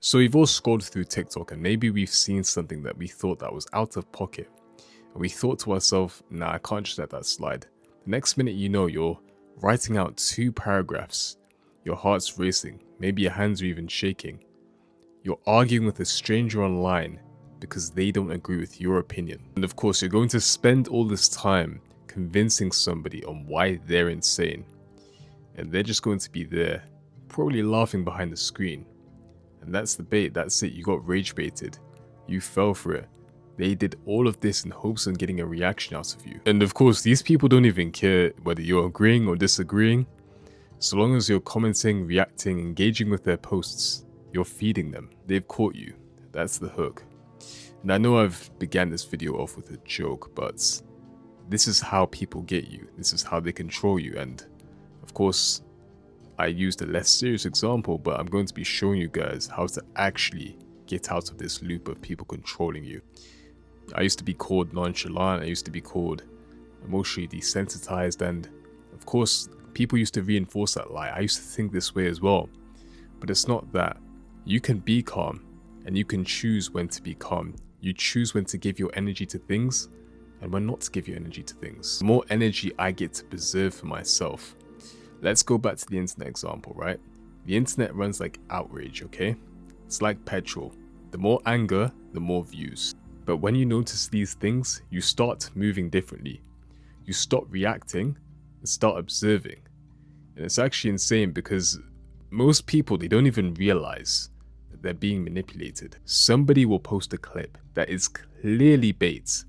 So we've all scrolled through TikTok and maybe we've seen something that we thought that was out of pocket. And we thought to ourselves, nah, I can't just let that slide. The next minute you know, you're writing out 2 paragraphs. Your heart's racing. Maybe your hands are even shaking. You're arguing with a stranger online because they don't agree with your opinion. And of course, you're going to spend all this time convincing somebody on why they're insane. And they're just going to be there, probably laughing behind the screen. And that's the bait, that's it, you got rage baited. You fell for it. They did all of this in hopes of getting a reaction out of you. And of course, these people don't even care whether you're agreeing or disagreeing. So long as you're commenting, reacting, engaging with their posts, you're feeding them. They've caught you. That's the hook. And I know I've began this video off with a joke, but this is how people get you. This is how they control you. And of course, I used a less serious example, but I'm going to be showing you guys how to actually get out of this loop of people controlling you. I used to be called nonchalant, I used to be called emotionally desensitized, and of course, people used to reinforce that lie. I used to think this way as well, but it's not that. You can be calm, and you can choose when to be calm. You choose when to give your energy to things, and when not to give your energy to things. The more energy I get to preserve for myself. Let's go back to the internet example, right? The internet runs like outrage, okay? It's like petrol. The more anger, the more views. But when you notice these things, you start moving differently. You stop reacting and start observing. And it's actually insane because most people, they don't even realize that they're being manipulated. Somebody will post a clip that is clearly bait.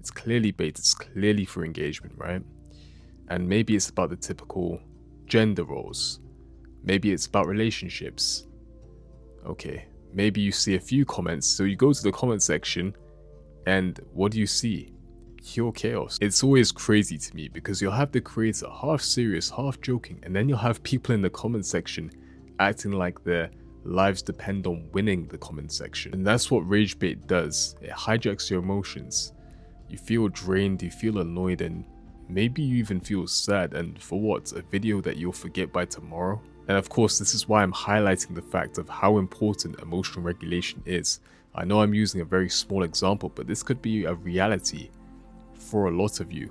It's clearly bait, it's clearly for engagement, right? And maybe it's about the typical gender roles. Maybe it's about relationships. Okay, maybe you see a few comments, so you go to the comment section, and what do you see? Pure chaos. It's always crazy to me because you'll have the creator half serious, half joking, and then you'll have people in the comment section acting like their lives depend on winning the comment section. And that's what rage bait does. It hijacks your emotions. You feel drained, you feel annoyed, and maybe you even feel sad, and for what? A video that you'll forget by tomorrow? And of course, this is why I'm highlighting the fact of how important emotional regulation is. I know I'm using a very small example, but this could be a reality for a lot of you.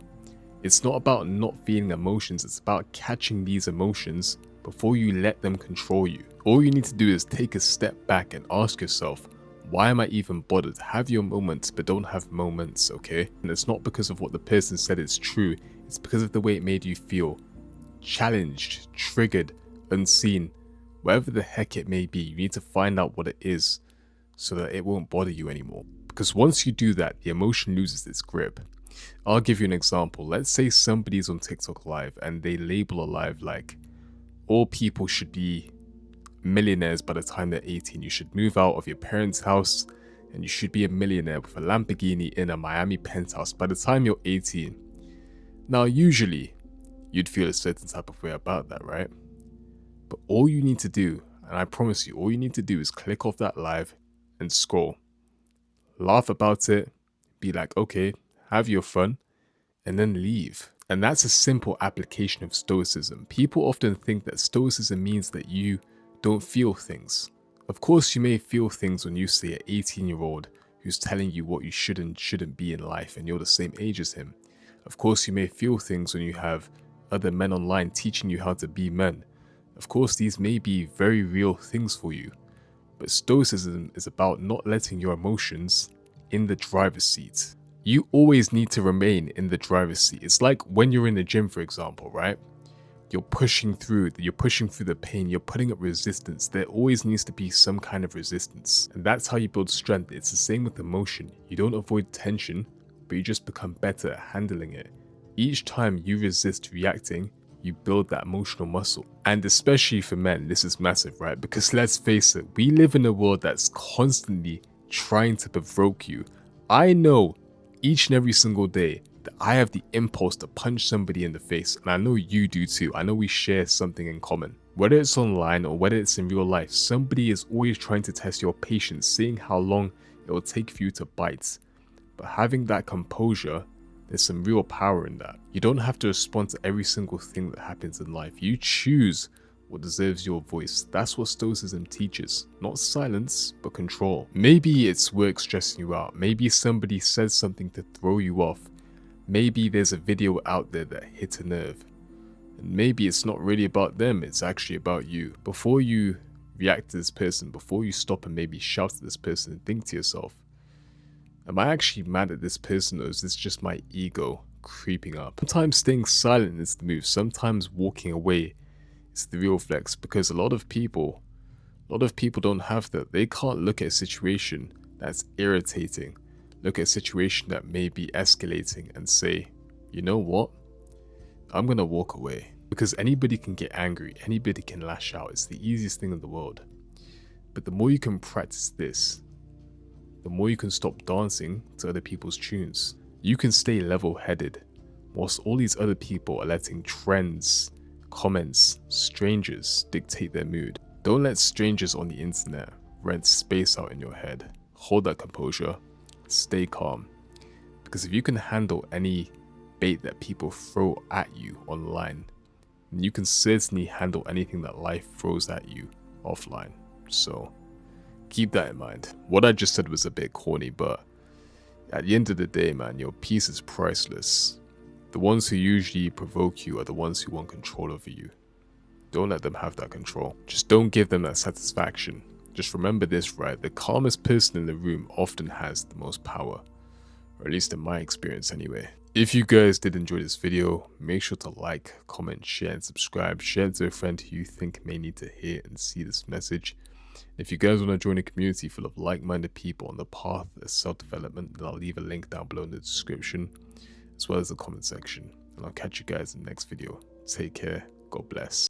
It's not about not feeling emotions, it's about catching these emotions before you let them control you. All you need to do is take a step back and ask yourself, why am I even bothered? Have your moments, but don't have moments, okay? And it's not because of what the person said is true, it's because of the way it made you feel. Challenged, triggered, unseen, whatever the heck it may be, you need to find out what it is so that it won't bother you anymore. Because once you do that, the emotion loses its grip. I'll give you an example. Let's say somebody's on TikTok live and they label a live like, all people should be millionaires by the time they're 18. You should move out of your parents' house and you should be a millionaire with a Lamborghini in a Miami penthouse by the time you're 18. Now, usually, you'd feel a certain type of way about that, right? But all you need to do, and I promise you, all you need to do is click off that live and scroll. Laugh about it, be like, okay, have your fun, and then leave. And that's a simple application of stoicism. People often think that stoicism means that you don't feel things. Of course, you may feel things when you see an 18-year-old who's telling you what you should and shouldn't be in life and you're the same age as him. Of course, you may feel things when you have other men online teaching you how to be men. Of course, these may be very real things for you. But stoicism is about not letting your emotions in the driver's seat. You always need to remain in the driver's seat. It's like when you're in the gym, for example, right? You're pushing through the pain, you're putting up resistance. There always needs to be some kind of resistance. And that's how you build strength. It's the same with emotion. You don't avoid tension, but you just become better at handling it. Each time you resist reacting, you build that emotional muscle. And especially for men, this is massive, right? Because let's face it, we live in a world that's constantly trying to provoke you. I know each and every single day that I have the impulse to punch somebody in the face, and I know you do too. I know we share something in common. Whether it's online or whether it's in real life, somebody is always trying to test your patience, seeing how long it will take for you to bite. But having that composure, there's some real power in that. You don't have to respond to every single thing that happens in life. You choose what deserves your voice. That's what Stoicism teaches. Not silence, but control. Maybe it's work stressing you out. Maybe somebody says something to throw you off. Maybe there's a video out there that hit a nerve. And maybe it's not really about them, it's actually about you. Before you react to this person, before you stop and maybe shout at this person, and think to yourself, am I actually mad at this person, or is this just my ego creeping up? Sometimes staying silent is the move. Sometimes walking away is the real flex, because a lot of people don't have that. They can't look at a situation that's irritating, look at a situation that may be escalating and say, you know what? I'm gonna walk away. Because anybody can get angry, anybody can lash out. It's the easiest thing in the world. But the more you can practice this, the more you can stop dancing to other people's tunes. You can stay level-headed, whilst all these other people are letting trends, comments, strangers dictate their mood. Don't let strangers on the internet rent space out in your head. Hold that composure, stay calm. Because if you can handle any bait that people throw at you online, then you can certainly handle anything that life throws at you offline. So keep that in mind. What I just said was a bit corny, but at the end of the day, man, your peace is priceless. The ones who usually provoke you are the ones who want control over you. Don't let them have that control. Just don't give them that satisfaction. Just remember this, right? The calmest person in the room often has the most power. Or at least in my experience anyway. If you guys did enjoy this video, make sure to like, comment, share, and subscribe. Share it to a friend who you think may need to hear and see this message. If you guys want to join a community full of like-minded people on the path of self-development, then I'll leave a link down below in the description, as well as the comment section. And I'll catch you guys in the next video. Take care. God bless.